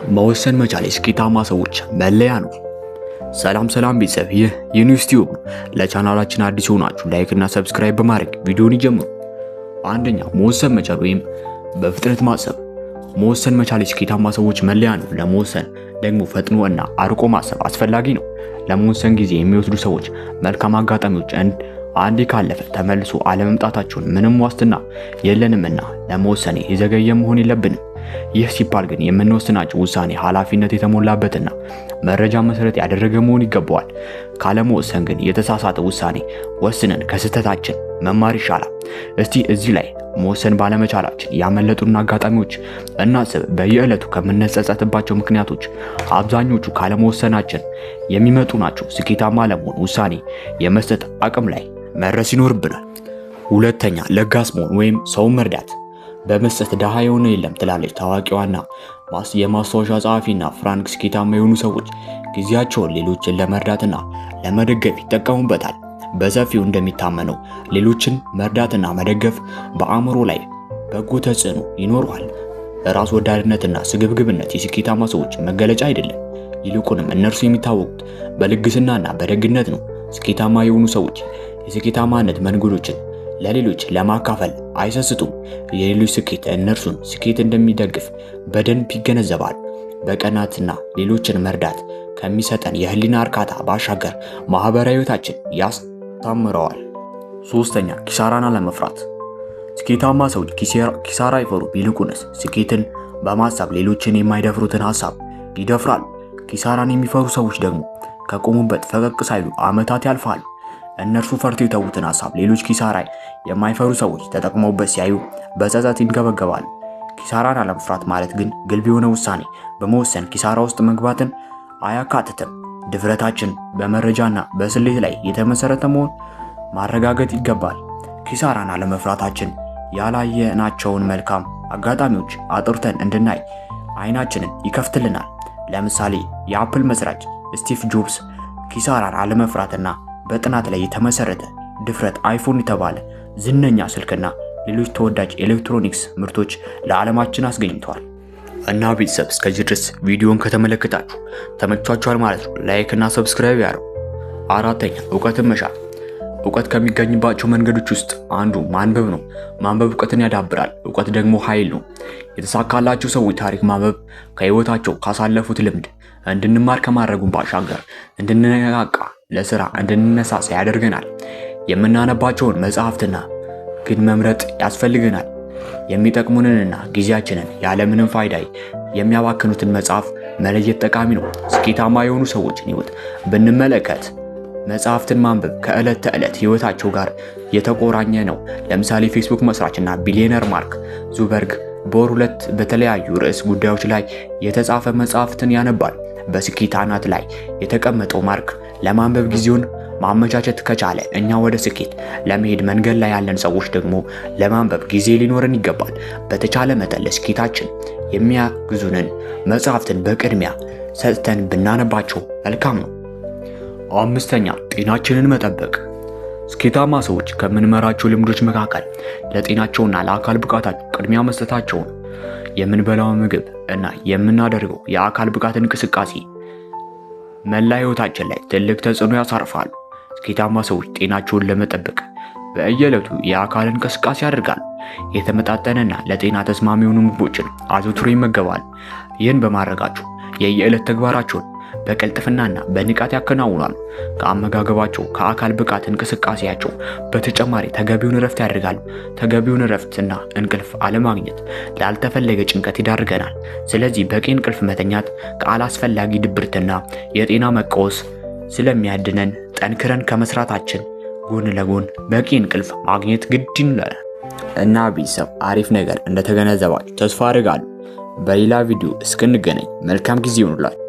መወሰን መቻል የስኬታማ ሰዎች መለያ ነው። ሰላም ቤተሰብ፣ ይህ የኒውስ ቲዩብ ነው። ለቻናላችን አዲስ ሆናችሁ ላይክ እና ሰብስክራይብ በማድረግ ቪዲዮውን ይጀምሩ። አንደኛ፣ መወሰን መቻል ወይም በፍጥነት ማሰብ። መወሰን መቻል የስኬታማ ሰዎች መለያ ነው። ለመወሰን ደግሞ ፈጥኖ እና አርቆ ማሰብ አስፈላጊ ነው። ለመወሰን ጊዜ የሚወስዱ ሰዎች መልካም አጋጣሚዎች አንዴ ካለፈ ተመልሶ አለመምጣታቸውን ምንም ዋስትና የለንምና ለመወሰን የዘገየ መሆን የለብንም። ይህ ሲባል ግን የምንወስናቸው ውሳኔ ኃላፊነት የተሞላበትና መረጃ መሰረት ያደረገ መሆን ይገባዋል። ካለመወሰን ግን የተሳሳተ ውሳኔ ወስነን ከስህተታችን መማር ይሻላል። እስቲ እዚህ ላይ መወሰን ባለመቻላችን ያመለጡን አጋጣሚዎች እናስብ። በየዕለቱ ከምንጸጸትባቸው ምክንያቶች አብዛኞቹ ካለመወሰናችን የሚመጡ ናቸው። ስኬታማ ለመሆን ውሳኔ የመስጠት አቅም ላይ መድረስ ይኖርብናል። ሁለተኛ፣ ለጋስ መሆን ወይም ሰውን መርዳት። በመስጠት ድሃ የሆነ የለም ትላለች ታዋቂዋና የማስታወሻ ጸሐፊና ፍራንክ። ስኬታማ የሆኑ ሰዎች ጊዜያቸውን ሌሎችን ለመርዳትና ለመደገፍ ይጠቀሙበታል። በሰፊው እንደሚታመነው ሌሎችን መርዳትና መደገፍ በአእምሮ ላይ በጎ ተጽዕኖ ይኖረዋል። ራስ ወዳድነትና ስግብግብነት የስኬታማ ሰዎች መገለጫ አይደለም። ይልቁንም እነርሱ የሚታወቁት በልግስናና በደግነት ነው። ስኬታማ የሆኑ ሰዎች የስኬታማነት መንገዶችን ለሌሎች ለማካፈል አይሰስቱም። የሌሎች ስኬት እነርሱን ስኬት እንደሚደግፍ በደንብ ይገነዘባል። በቀናትና ሌሎችን መርዳት ከሚሰጠን የህሊና እርካታ ባሻገር ማህበራዊ ህይወታችን ያስተምረዋል። ሶስተኛ፣ ኪሳራን አለመፍራት። ስኬታማ ሰዎች ኪሳራ አይፈሩም። ይልቁንስ ስኬትን በማሰብ ሌሎችን የማይደፍሩትን ሀሳብ ይደፍራሉ። ኪሳራን የሚፈሩ ሰዎች ደግሞ ከቆሙበት ፈቀቅ ሳይሉ ዓመታት ያልፋሉ። እነርሱ ፈርተው የተዉትን ሀሳብ ሌሎች ኪሳራ የማይፈሩ ሰዎች ተጠቅመውበት ሲያዩ በጸጸት ይንገበገባሉ። ኪሳራን አለመፍራት ማለት ግን ግልብ የሆነ ውሳኔ በመወሰን ኪሳራ ውስጥ መግባትን አያካትትም። ድፍረታችን በመረጃና በስሌት ላይ የተመሰረተ መሆን ማረጋገጥ ይገባል። ኪሳራን አለመፍራታችን ያላየናቸውን መልካም አጋጣሚዎች አጥርተን እንድናይ አይናችንን ይከፍትልናል። ለምሳሌ የአፕል መስራች ስቲቭ ጆብስ ኪሳራን አለመፍራትና በጥናት ላይ የተመሰረተ ድፍረት አይፎን የተባለ ዝነኛ ስልክና ሌሎች ተወዳጅ ኤሌክትሮኒክስ ምርቶች ለዓለማችን አስገኝተዋል። እና ቤተሰብ እስከዚህ ድረስ ቪዲዮን ከተመለከታችሁ ተመቻችኋል ማለት ነው። ላይክ እና ሰብስክራይብ ያድርጉ። አራተኛ፣ እውቀትን መሻት። እውቀት ከሚገኝባቸው መንገዶች ውስጥ አንዱ ማንበብ ነው። ማንበብ እውቀትን ያዳብራል። እውቀት ደግሞ ኃይል ነው። የተሳካላቸው ሰዎች ታሪክ ማንበብ ከህይወታቸው ካሳለፉት ልምድ እንድንማር ከማድረጉን ባሻገር እንድንነቃቃ፣ ለስራ እንድንነሳሳ ያደርገናል። የምናነባቸውን መጽሐፍትና ግን መምረጥ ያስፈልገናል። የሚጠቅሙንንና ጊዜያችንን ያለምንም ፋይዳ የሚያባክኑትን መጽሐፍ መለየት ጠቃሚ ነው። ስኬታማ የሆኑ ሰዎችን ህይወት ብንመለከት መጽሐፍትን ማንበብ ከዕለት ተዕለት ህይወታቸው ጋር የተቆራኘ ነው። ለምሳሌ ፌስቡክ መስራችና ቢሊዮነር ማርክ ዙበርግ በወር 2 በተለያዩ ርዕስ ጉዳዮች ላይ የተጻፈ መጽሐፍትን ያነባል። በስኬት አናት ላይ የተቀመጠው ማርክ ለማንበብ ጊዜውን ማመቻቸት ከቻለ እኛ ወደ ስኬት ለመሄድ መንገድ ላይ ያለን ሰዎች ደግሞ ለማንበብ ጊዜ ሊኖረን ይገባል። በተቻለ መጠን ለስኬታችን የሚያግዙንን መጽሐፍትን በቅድሚያ ሰጥተን ብናነባቸው መልካም ነው። አምስተኛ፣ ጤናችንን መጠበቅ። ስኬታማ ሰዎች ከምንመራቸው ልምዶች መካከል ለጤናቸውና ለአካል ብቃታቸው ቅድሚያ መስጠታቸውን፣ የምንበላው ምግብ እና የምናደርገው የአካል ብቃት እንቅስቃሴ መላ ህይወታችን ላይ ትልቅ ተጽዕኖ ያሳርፋሉ። ስኬታማ ሰዎች ጤናቸውን ለመጠበቅ በየዕለቱ የአካል እንቅስቃሴ ያደርጋሉ። የተመጣጠነና ለጤና ተስማሚ የሆኑ ምግቦችን አዘውትረው ይመገባሉ። ይህን በማድረጋቸው የየዕለት ተግባራቸውን በቅልጥፍናና በንቃት ያከናውናሉ። ከአመጋገባቸው ከአካል ብቃት እንቅስቃሴያቸው በተጨማሪ ተገቢውን እረፍት ያደርጋሉ። ተገቢውን እረፍትና እንቅልፍ አለማግኘት ላልተፈለገ ጭንቀት ይዳርገናል። ስለዚህ በቂ እንቅልፍ መተኛት ከአላስፈላጊ ድብርትና የጤና መቃወስ ስለሚያድነን ጠንክረን ከመስራታችን ጎን ለጎን በቂ እንቅልፍ ማግኘት ግድ ይላል። እና ቤተሰብ አሪፍ ነገር እንደተገነዘባችሁ ተስፋ አድርጋለሁ። በሌላ ቪዲዮ እስክንገናኝ መልካም ጊዜ ይሁንላችሁ።